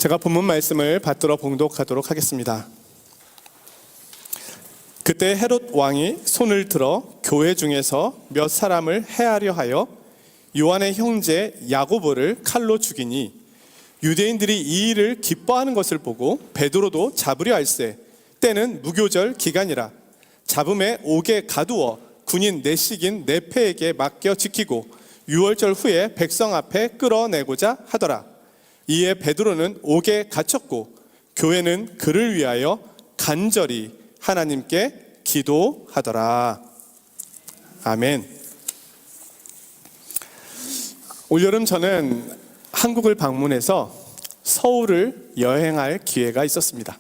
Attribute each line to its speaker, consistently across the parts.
Speaker 1: 제가 본문 말씀을 받들어 봉독하도록 하겠습니다. 그때 헤롯 왕이 손을 들어 교회 중에서 몇 사람을 해하려 하여 요한의 형제 야고보를 칼로 죽이니, 유대인들이 이 일을 기뻐하는 것을 보고 베드로도 잡으려 할세. 때는 무교절 기간이라. 잡음에 옥에 가두어 군인 내식인 네페에게 맡겨 지키고 유월절 후에 백성 앞에 끌어내고자 하더라. 이에 베드로는 옥에 갇혔고 교회는 그를 위하여 간절히 하나님께 기도하더라. 아멘. 올여름 저는 한국을 방문해서 서울을 여행할 기회가 있었습니다.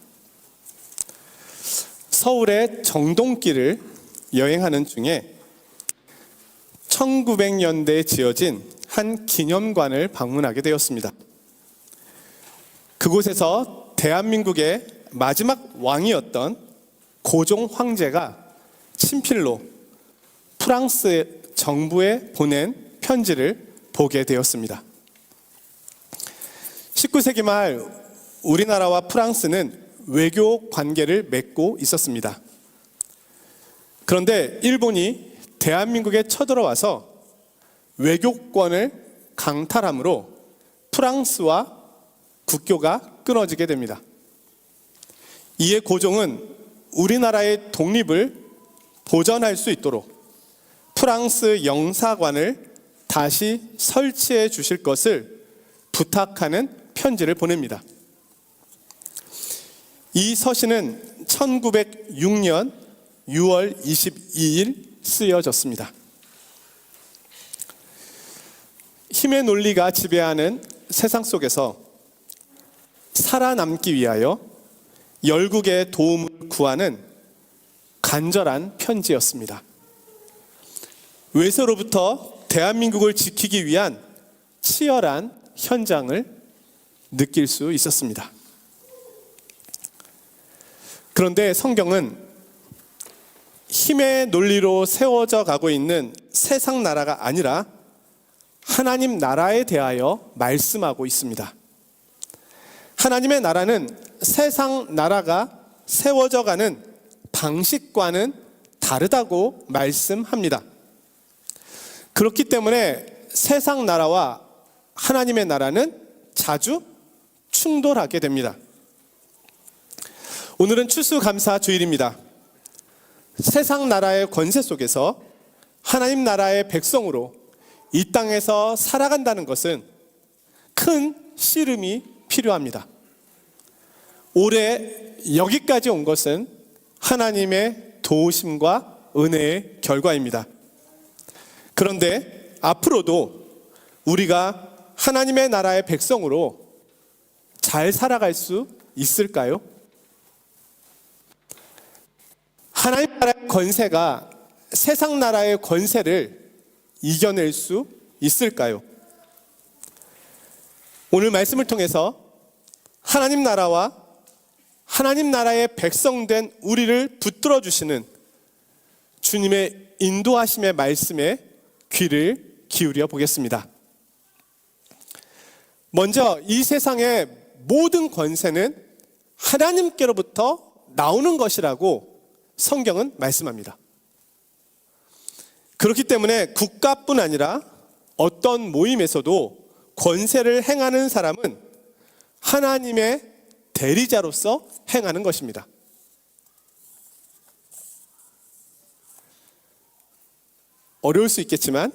Speaker 1: 서울의 정동길을 여행하는 중에 1900년대에 지어진 한 기념관을 방문하게 되었습니다. 그곳에서 대한민국의 마지막 왕이었던 고종 황제가 친필로 프랑스 정부에 보낸 편지를 보게 되었습니다. 19세기 말 우리나라와 프랑스는 외교 관계를 맺고 있었습니다. 그런데 일본이 대한민국에 쳐들어와서 외교권을 강탈함으로 프랑스와 국교가 끊어지게 됩니다. 이에 고종은 우리나라의 독립을 보전할 수 있도록 프랑스 영사관을 다시 설치해 주실 것을 부탁하는 편지를 보냅니다. 이 서신은 1906년 6월 22일 쓰여졌습니다. 힘의 논리가 지배하는 세상 속에서 살아남기 위하여 열국의 도움을 구하는 간절한 편지였습니다. 외세로부터 대한민국을 지키기 위한 치열한 현장을 느낄 수 있었습니다. 그런데 성경은 힘의 논리로 세워져 가고 있는 세상 나라가 아니라 하나님 나라에 대하여 말씀하고 있습니다. 하나님의 나라는 세상 나라가 세워져 가는 방식과는 다르다고 말씀합니다. 그렇기 때문에 세상 나라와 하나님의 나라는 자주 충돌하게 됩니다. 오늘은 추수감사 주일입니다. 세상 나라의 권세 속에서 하나님 나라의 백성으로 이 땅에서 살아간다는 것은 큰 씨름이 필요합니다. 올해 여기까지 온 것은 하나님의 도우심과 은혜의 결과입니다. 그런데 앞으로도 우리가 하나님의 나라의 백성으로 잘 살아갈 수 있을까요? 하나님 나라의 권세가 세상 나라의 권세를 이겨낼 수 있을까요? 오늘 말씀을 통해서 하나님 나라와 하나님 나라의 백성된 우리를 붙들어 주시는 주님의 인도하심의 말씀에 귀를 기울여 보겠습니다. 먼저 이 세상의 모든 권세는 하나님께로부터 나오는 것이라고 성경은 말씀합니다. 그렇기 때문에 국가뿐 아니라 어떤 모임에서도 권세를 행하는 사람은 하나님의 대리자로서 행하는 것입니다. 어려울 수 있겠지만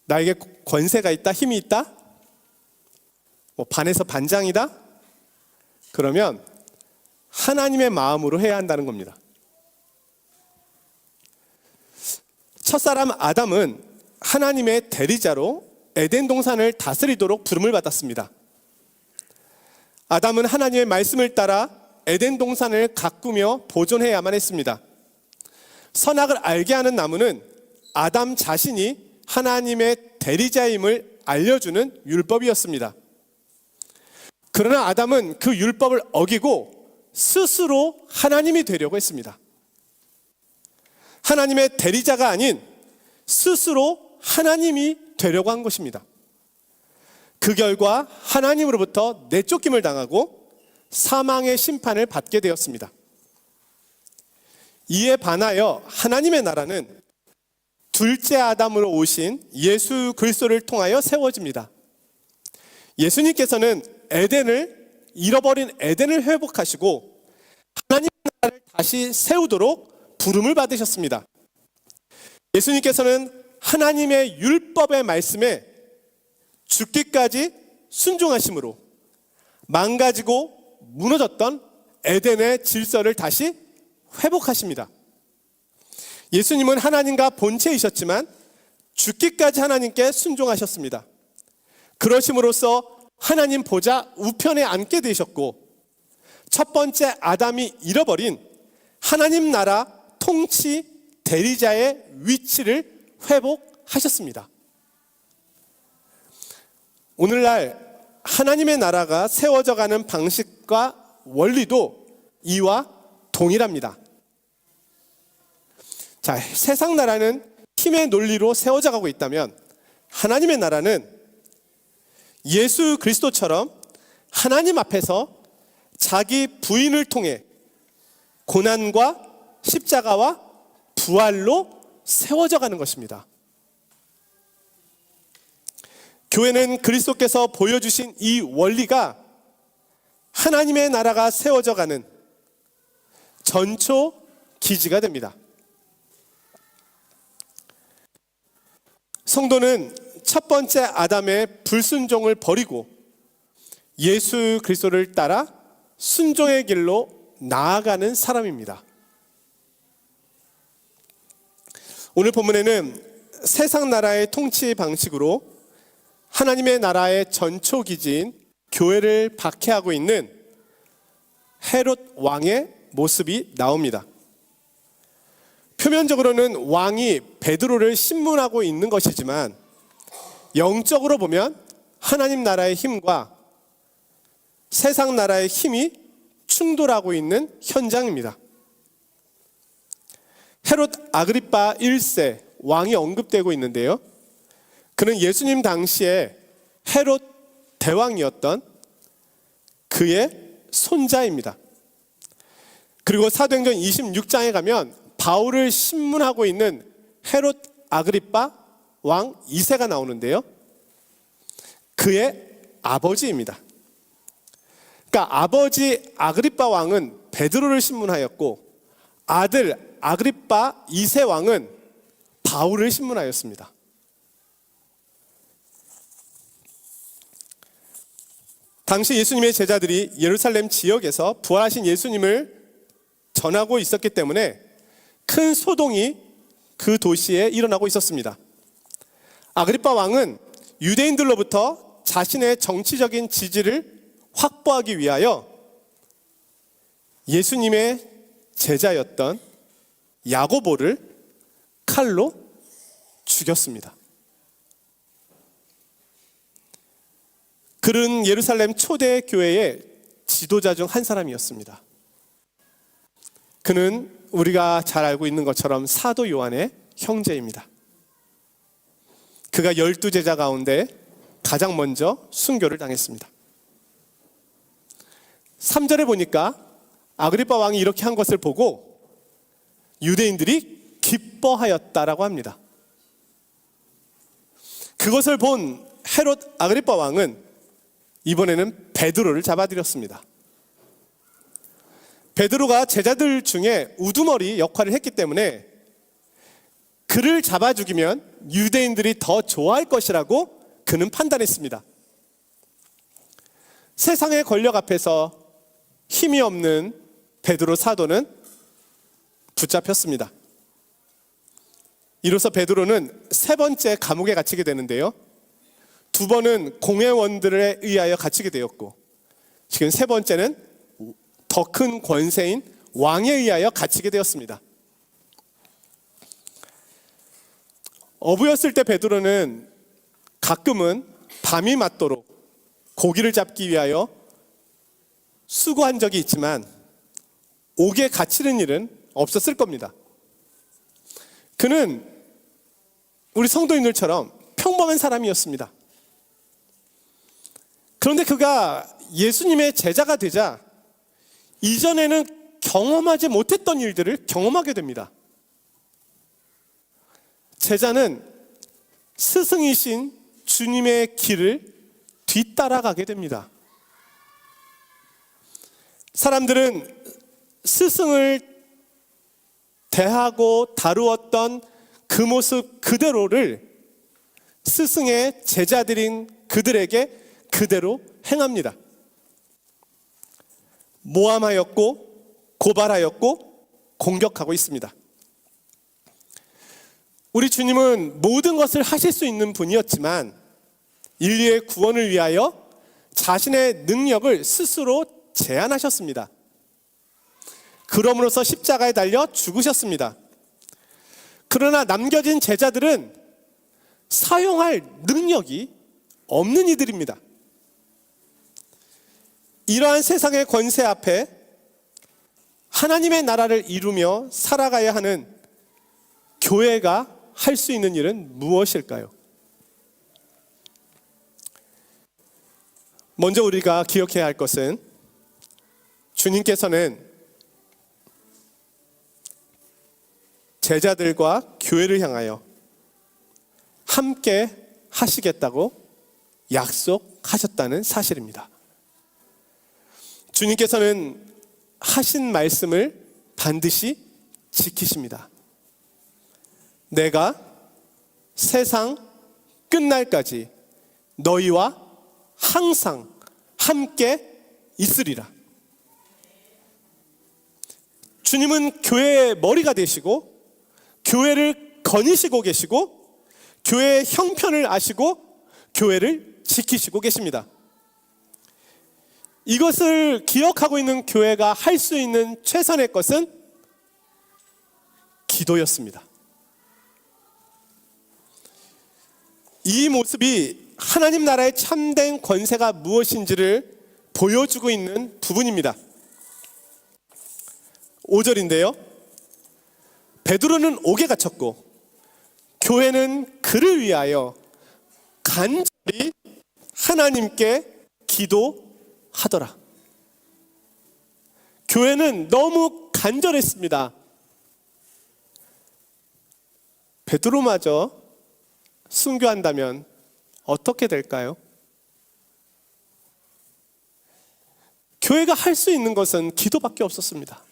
Speaker 1: 나에게 권세가 있다, 힘이 있다, 반에서 반장이다, 그러면 하나님의 마음으로 해야 한다는 겁니다. 첫사람 아담은 하나님의 대리자로 에덴 동산을 다스리도록 부름을 받았습니다. 아담은 하나님의 말씀을 따라 에덴 동산을 가꾸며 보존해야만 했습니다. 선악을 알게 하는 나무는 아담 자신이 하나님의 대리자임을 알려주는 율법이었습니다. 그러나 아담은 그 율법을 어기고 스스로 하나님이 되려고 했습니다. 하나님의 대리자가 아닌 스스로 하나님이 되려고 한 것입니다. 그 결과 하나님으로부터 내쫓김을 당하고 사망의 심판을 받게 되었습니다. 이에 반하여 하나님의 나라는 둘째 아담으로 오신 예수 그리스도를 통하여 세워집니다. 예수님께서는 잃어버린 에덴을 회복하시고 하나님의 나라를 다시 세우도록 부름을 받으셨습니다. 예수님께서는 하나님의 율법의 말씀에 죽기까지 순종하심으로 망가지고 무너졌던 에덴의 질서를 다시 회복하십니다. 예수님은 하나님과 본체이셨지만 죽기까지 하나님께 순종하셨습니다. 그러심으로써 하나님 보좌 우편에 앉게 되셨고 첫 번째 아담이 잃어버린 하나님 나라 통치 대리자의 위치를 회복하셨습니다. 오늘날 하나님의 나라가 세워져 가는 방식과 원리도 이와 동일합니다. 자, 세상 나라는 힘의 논리로 세워져 가고 있다면 하나님의 나라는 예수 그리스도처럼 하나님 앞에서 자기 부인을 통해 고난과 십자가와 부활로 세워져 가는 것입니다. 교회는 그리스도께서 보여주신 이 원리가 하나님의 나라가 세워져 가는 전초 기지가 됩니다. 성도는 첫 번째 아담의 불순종을 버리고 예수 그리스도를 따라 순종의 길로 나아가는 사람입니다. 오늘 본문에는 세상 나라의 통치 방식으로 하나님의 나라의 전초 기지인 교회를 박해하고 있는 헤롯 왕의 모습이 나옵니다. 표면적으로는 왕이 베드로를 신문하고 있는 것이지만 영적으로 보면 하나님 나라의 힘과 세상 나라의 힘이 충돌하고 있는 현장입니다. 헤롯 아그리파 1세 왕이 언급되고 있는데요. 그는 예수님 당시에 헤롯 대왕이었던 그의 손자입니다. 그리고 사도행전 26장에 가면 바울을 신문하고 있는 헤롯 아그리파 왕 2세가 나오는데요. 그의 아버지입니다. 그러니까 아버지 아그리파 왕은 베드로를 신문하였고 아들 아그리파 2세 왕은 바울을 신문하였습니다. 당시 예수님의 제자들이 예루살렘 지역에서 부활하신 예수님을 전하고 있었기 때문에 큰 소동이 그 도시에 일어나고 있었습니다. 아그리파 왕은 유대인들로부터 자신의 정치적인 지지를 확보하기 위하여 예수님의 제자였던 야고보를 칼로 죽였습니다. 그는 예루살렘 초대 교회의 지도자 중 한 사람이었습니다. 그는 우리가 잘 알고 있는 것처럼 사도 요한의 형제입니다. 그가 12제자 가운데 가장 먼저 순교를 당했습니다. 3절에 보니까 아그리파 왕이 이렇게 한 것을 보고 유대인들이 기뻐하였다라고 합니다. 그것을 본 헤롯 아그리파 왕은 이번에는 베드로를 잡아들였습니다. 베드로가 제자들 중에 우두머리 역할을 했기 때문에 그를 잡아 죽이면 유대인들이 더 좋아할 것이라고 그는 판단했습니다. 세상의 권력 앞에서 힘이 없는 베드로 사도는 붙잡혔습니다. 이로써 베드로는 3번째 감옥에 갇히게 되는데요. 2번은 공회원들에 의하여 갇히게 되었고 지금 3번째는 더 큰 권세인 왕에 의하여 갇히게 되었습니다. 어부였을 때 베드로는 가끔은 밤이 맞도록 고기를 잡기 위하여 수고한 적이 있지만 옥에 갇히는 일은 없었을 겁니다. 그는 우리 성도인들처럼 평범한 사람이었습니다. 그런데 그가 예수님의 제자가 되자 이전에는 경험하지 못했던 일들을 경험하게 됩니다. 제자는 스승이신 주님의 길을 뒤따라가게 됩니다. 사람들은 스승을 대하고 다루었던 그 모습 그대로를 스승의 제자들인 그들에게 그대로 행합니다. 모함하였고 고발하였고 공격하고 있습니다. 우리 주님은 모든 것을 하실 수 있는 분이었지만 인류의 구원을 위하여 자신의 능력을 스스로 제한하셨습니다. 그럼으로써 십자가에 달려 죽으셨습니다. 그러나 남겨진 제자들은 사용할 능력이 없는 이들입니다. 이러한 세상의 권세 앞에 하나님의 나라를 이루며 살아가야 하는 교회가 할 수 있는 일은 무엇일까요? 먼저 우리가 기억해야 할 것은 주님께서는 제자들과 교회를 향하여 함께 하시겠다고 약속하셨다는 사실입니다. 주님께서는 하신 말씀을 반드시 지키십니다. 내가 세상 끝날까지 너희와 항상 함께 있으리라. 주님은 교회의 머리가 되시고 교회를 거니시고 계시고 교회의 형편을 아시고 교회를 지키시고 계십니다. 이것을 기억하고 있는 교회가 할 수 있는 최선의 것은 기도였습니다. 이 모습이 하나님 나라의 참된 권세가 무엇인지를 보여주고 있는 부분입니다. 5절인데요. 베드로는 옥에 갇혔고 교회는 그를 위하여 간절히 하나님께 기도하더라. 교회는 너무 간절했습니다. 베드로마저 순교한다면 어떻게 될까요? 교회가 할 수 있는 것은 기도밖에 없었습니다.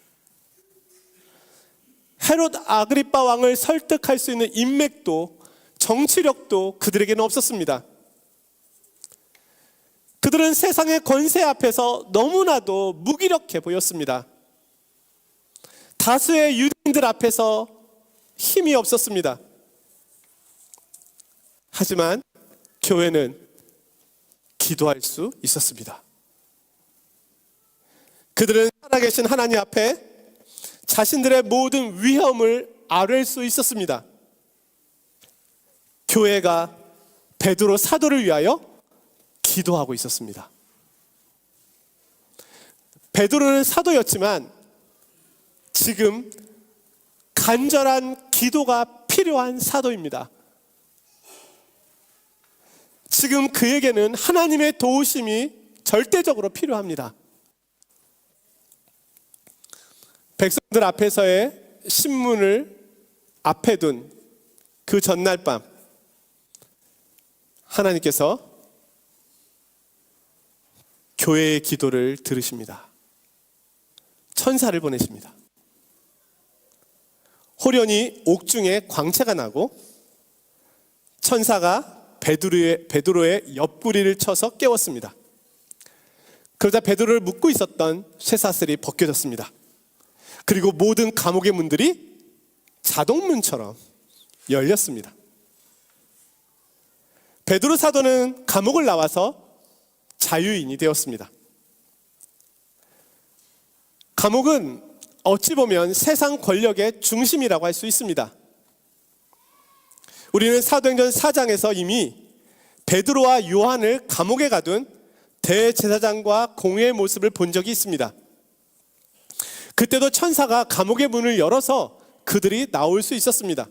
Speaker 1: 헤롯 아그리빠 왕을 설득할 수 있는 인맥도 정치력도 그들에게는 없었습니다. 그들은 세상의 권세 앞에서 너무나도 무기력해 보였습니다. 다수의 유대인들 앞에서 힘이 없었습니다. 하지만 교회는 기도할 수 있었습니다. 그들은 살아계신 하나님 앞에 자신들의 모든 위험을 아뢰 수 있었습니다. 교회가 베드로 사도를 위하여 기도하고 있었습니다. 베드로는 사도였지만 지금 간절한 기도가 필요한 사도입니다. 지금 그에게는 하나님의 도우심이 절대적으로 필요합니다. 백성들 앞에서의 신문을 앞에 둔 그 전날 밤 하나님께서 교회의 기도를 들으십니다. 천사를 보내십니다. 호련히 옥중에 광채가 나고 천사가 베드로의 옆구리를 쳐서 깨웠습니다. 그러자 베드로를 묶고 있었던 쇠사슬이 벗겨졌습니다. 그리고 모든 감옥의 문들이 자동문처럼 열렸습니다. 베드로 사도는 감옥을 나와서 자유인이 되었습니다. 감옥은 어찌 보면 세상 권력의 중심이라고 할 수 있습니다. 우리는 사도행전 4장에서 이미 베드로와 요한을 감옥에 가둔 대제사장과 공회의 모습을 본 적이 있습니다. 그때도 천사가 감옥의 문을 열어서 그들이 나올 수 있었습니다.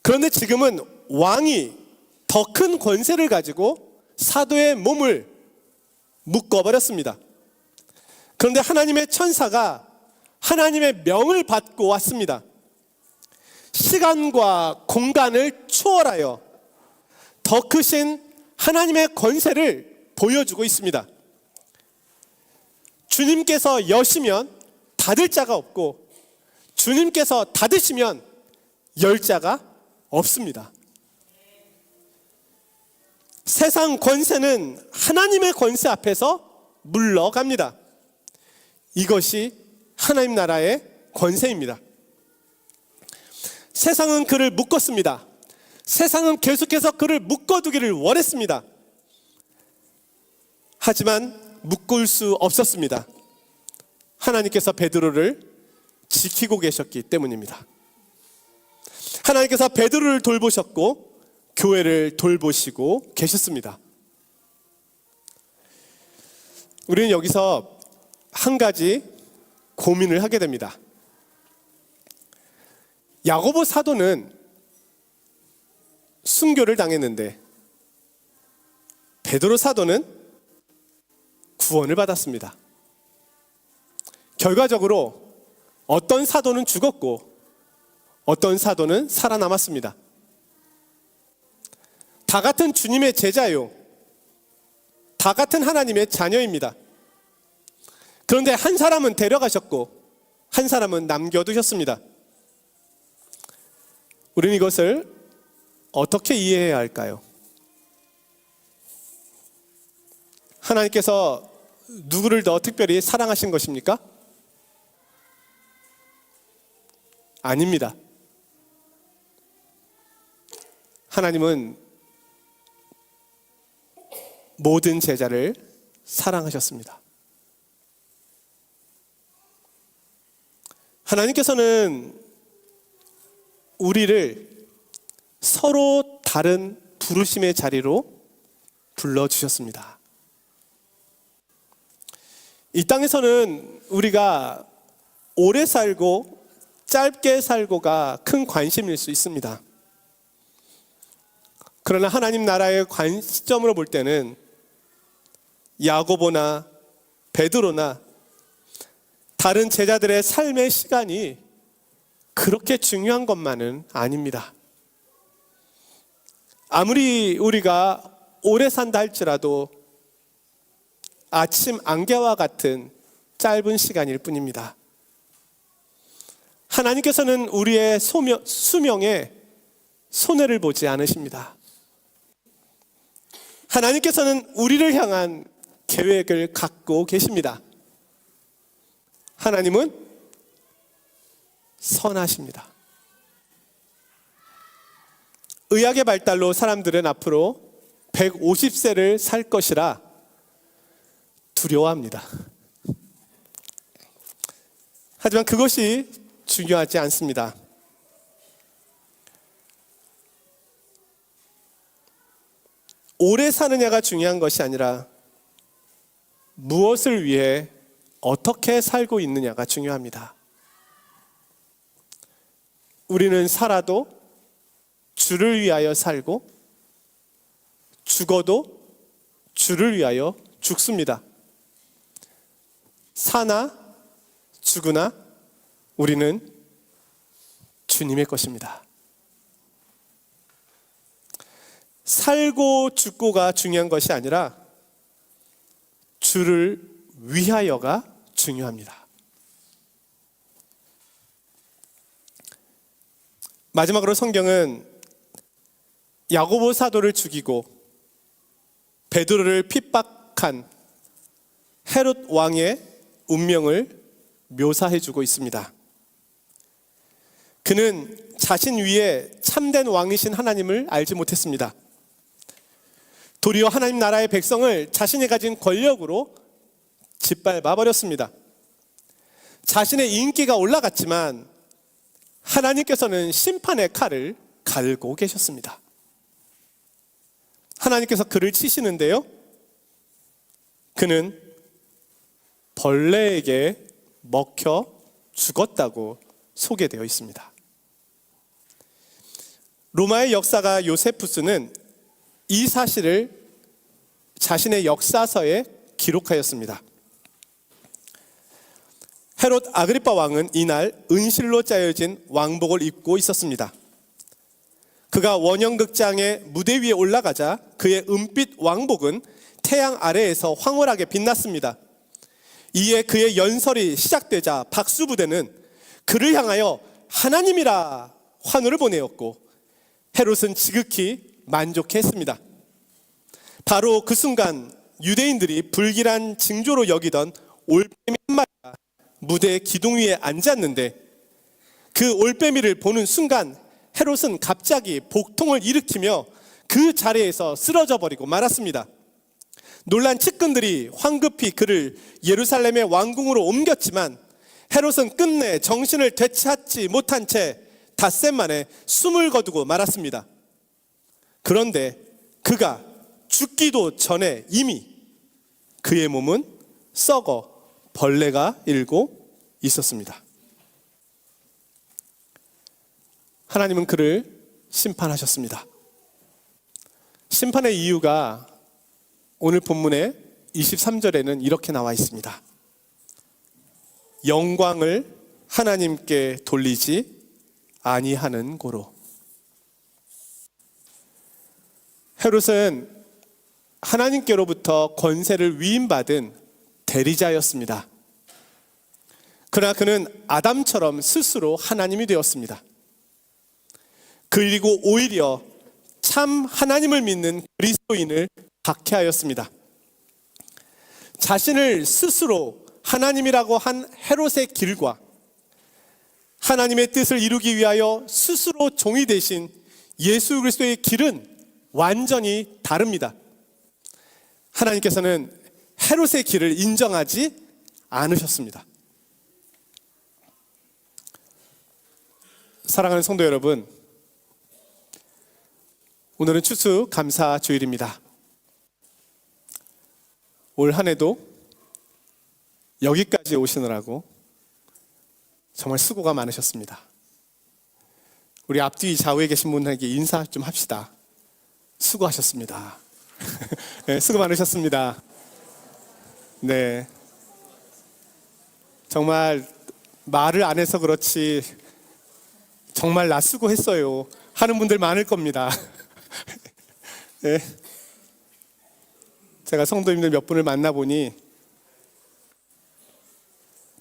Speaker 1: 그런데 지금은 왕이 더 큰 권세를 가지고 사도의 몸을 묶어버렸습니다. 그런데 하나님의 천사가 하나님의 명을 받고 왔습니다. 시간과 공간을 초월하여 더 크신 하나님의 권세를 보여주고 있습니다. 주님께서 여시면 닫을 자가 없고 주님께서 닫으시면 열 자가 없습니다. 세상 권세는 하나님의 권세 앞에서 물러갑니다. 이것이 하나님 나라의 권세입니다. 세상은 그를 묶었습니다. 세상은 계속해서 그를 묶어두기를 원했습니다. 하지만 묶을 수 없었습니다. 하나님께서 베드로를 지키고 계셨기 때문입니다. 하나님께서 베드로를 돌보셨고 교회를 돌보시고 계셨습니다. 우리는 여기서 한 가지 고민을 하게 됩니다. 야고보 사도는 순교를 당했는데 베드로 사도는 구원을 받았습니다. 결과적으로 어떤 사도는 죽었고 어떤 사도는 살아남았습니다. 다 같은 주님의 제자요, 다 같은 하나님의 자녀입니다. 그런데 한 사람은 데려가셨고 한 사람은 남겨두셨습니다. 우리는 이것을 어떻게 이해해야 할까요? 하나님께서 누구를 더 특별히 사랑하신 것입니까? 아닙니다. 하나님은 모든 제자를 사랑하셨습니다. 하나님께서는 우리를 서로 다른 부르심의 자리로 불러주셨습니다. 이 땅에서는 우리가 오래 살고 짧게 살고가 큰 관심일 수 있습니다. 그러나 하나님 나라의 관점으로 볼 때는 야고보나 베드로나 다른 제자들의 삶의 시간이 그렇게 중요한 것만은 아닙니다. 아무리 우리가 오래 산다 할지라도 아침 안개와 같은 짧은 시간일 뿐입니다. 하나님께서는 우리의 수명에 손해를 보지 않으십니다. 하나님께서는 우리를 향한 계획을 갖고 계십니다. 하나님은 선하십니다. 의학의 발달로 사람들은 앞으로 150세를 살 것이라 두려워합니다. 하지만 그것이 중요하지 않습니다. 오래 사느냐가 중요한 것이 아니라 무엇을 위해 어떻게 살고 있느냐가 중요합니다. 우리는 살아도 주를 위하여 살고 죽어도 주를 위하여 죽습니다. 사나 죽으나 우리는 주님의 것입니다. 살고 죽고가 중요한 것이 아니라 주를 위하여가 중요합니다. 마지막으로 성경은 야고보 사도를 죽이고 베드로를 핍박한 헤롯 왕의 운명을 묘사해주고 있습니다. 그는 자신 위에 참된 왕이신 하나님을 알지 못했습니다. 도리어 하나님 나라의 백성을 자신이 가진 권력으로 짓밟아 버렸습니다. 자신의 인기가 올라갔지만 하나님께서는 심판의 칼을 갈고 계셨습니다. 하나님께서 그를 치시는데요, 그는 벌레에게 먹혀 죽었다고 소개되어 있습니다. 로마의 역사가 요세푸스는 이 사실을 자신의 역사서에 기록하였습니다. 헤롯 아그리파 왕은 이날 은실로 짜여진 왕복을 입고 있었습니다. 그가 원형극장의 무대 위에 올라가자 그의 은빛 왕복은 태양 아래에서 황홀하게 빛났습니다. 이에 그의 연설이 시작되자 박수부대는 그를 향하여 하나님이라 환호를 보내었고 헤롯은 지극히 만족했습니다. 바로 그 순간 유대인들이 불길한 징조로 여기던 올빼미 한 마리가 무대 기둥 위에 앉았는데 그 올빼미를 보는 순간 헤롯은 갑자기 복통을 일으키며 그 자리에서 쓰러져 버리고 말았습니다. 놀란 측근들이 황급히 그를 예루살렘의 왕궁으로 옮겼지만 헤롯은 끝내 정신을 되찾지 못한 채 닷새 만에 숨을 거두고 말았습니다. 그런데 그가 죽기도 전에 이미 그의 몸은 썩어 벌레가 일고 있었습니다. 하나님은 그를 심판하셨습니다. 심판의 이유가 오늘 본문의 23절에는 이렇게 나와 있습니다. 영광을 하나님께 돌리지 아니하는 고로. 헤롯은 하나님께로부터 권세를 위임받은 대리자였습니다. 그러나 그는 아담처럼 스스로 하나님이 되었습니다. 그리고 오히려 참 하나님을 믿는 그리스도인을 박해하였습니다. 자신을 스스로 하나님이라고 한 헤롯의 길과 하나님의 뜻을 이루기 위하여 스스로 종이 되신 예수 그리스도의 길은 완전히 다릅니다. 하나님께서는 헤롯의 길을 인정하지 않으셨습니다. 사랑하는 성도 여러분, 오늘은 추수감사 주일입니다. 올 한 해도 여기까지 오시느라고 정말 수고가 많으셨습니다. 우리 앞뒤 좌우에 계신 분에게 인사 좀 합시다. 수고하셨습니다. 네, 수고 많으셨습니다. 네, 정말 말을 안 해서 그렇지 정말 나 수고했어요 하는 분들 많을 겁니다. 네. 제가 성도님들 몇 분을 만나보니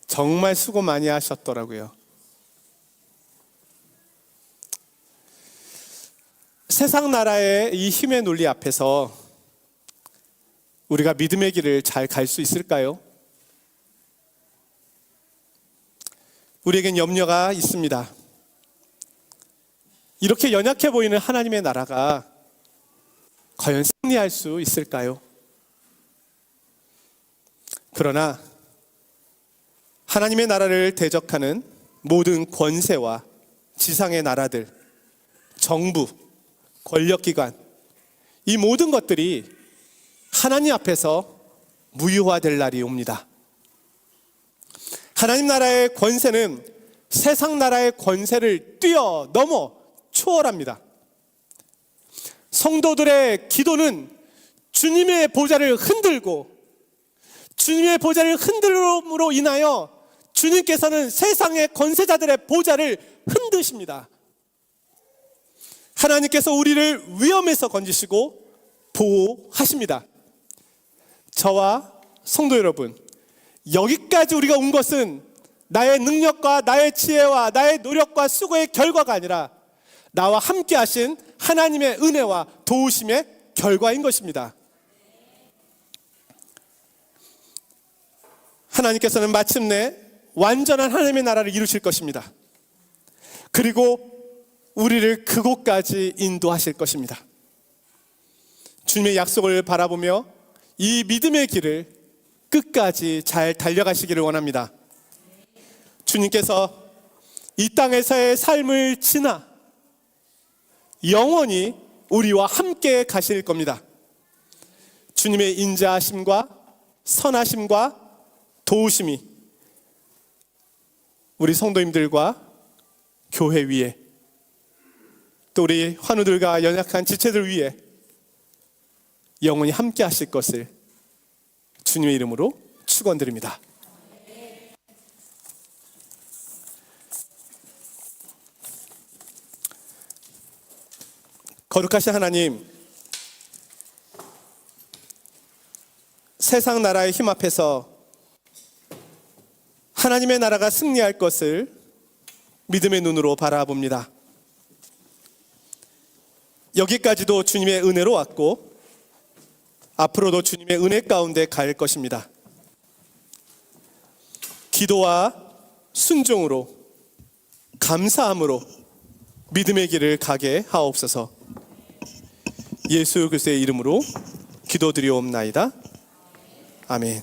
Speaker 1: 정말 수고 많이 하셨더라고요. 세상 나라의 이 힘의 논리 앞에서 우리가 믿음의 길을 잘 갈 수 있을까요? 우리에겐 염려가 있습니다. 이렇게 연약해 보이는 하나님의 나라가 과연 승리할 수 있을까요? 그러나 하나님의 나라를 대적하는 모든 권세와 지상의 나라들, 정부, 권력기관, 이 모든 것들이 하나님 앞에서 무효화될 날이 옵니다. 하나님 나라의 권세는 세상 나라의 권세를 뛰어넘어 초월합니다. 성도들의 기도는 주님의 보좌를 흔들고 주님의 보좌를 흔들음으로 인하여 주님께서는 세상의 권세자들의 보좌를 흔드십니다. 하나님께서 우리를 위험에서 건지시고 보호하십니다. 저와 성도 여러분, 여기까지 우리가 온 것은 나의 능력과 나의 지혜와 나의 노력과 수고의 결과가 아니라 나와 함께 하신 하나님의 은혜와 도우심의 결과인 것입니다. 하나님께서는 마침내 완전한 하나님의 나라를 이루실 것입니다. 그리고 우리를 그곳까지 인도하실 것입니다. 주님의 약속을 바라보며 이 믿음의 길을 끝까지 잘 달려가시기를 원합니다. 주님께서 이 땅에서의 삶을 지나 영원히 우리와 함께 가실 겁니다. 주님의 인자하심과 선하심과 도우심이 우리 성도님들과 교회 위에 또 우리 환우들과 연약한 지체들 위에 영원히 함께 하실 것을 주님의 이름으로 축원드립니다. 거룩하신 하나님, 세상 나라의 힘 앞에서 하나님의 나라가 승리할 것을 믿음의 눈으로 바라봅니다. 여기까지도 주님의 은혜로 왔고 앞으로도 주님의 은혜 가운데 갈 것입니다. 기도와 순종으로, 감사함으로 믿음의 길을 가게 하옵소서. 예수 그리스도의 이름으로 기도드리옵나이다. 아멘.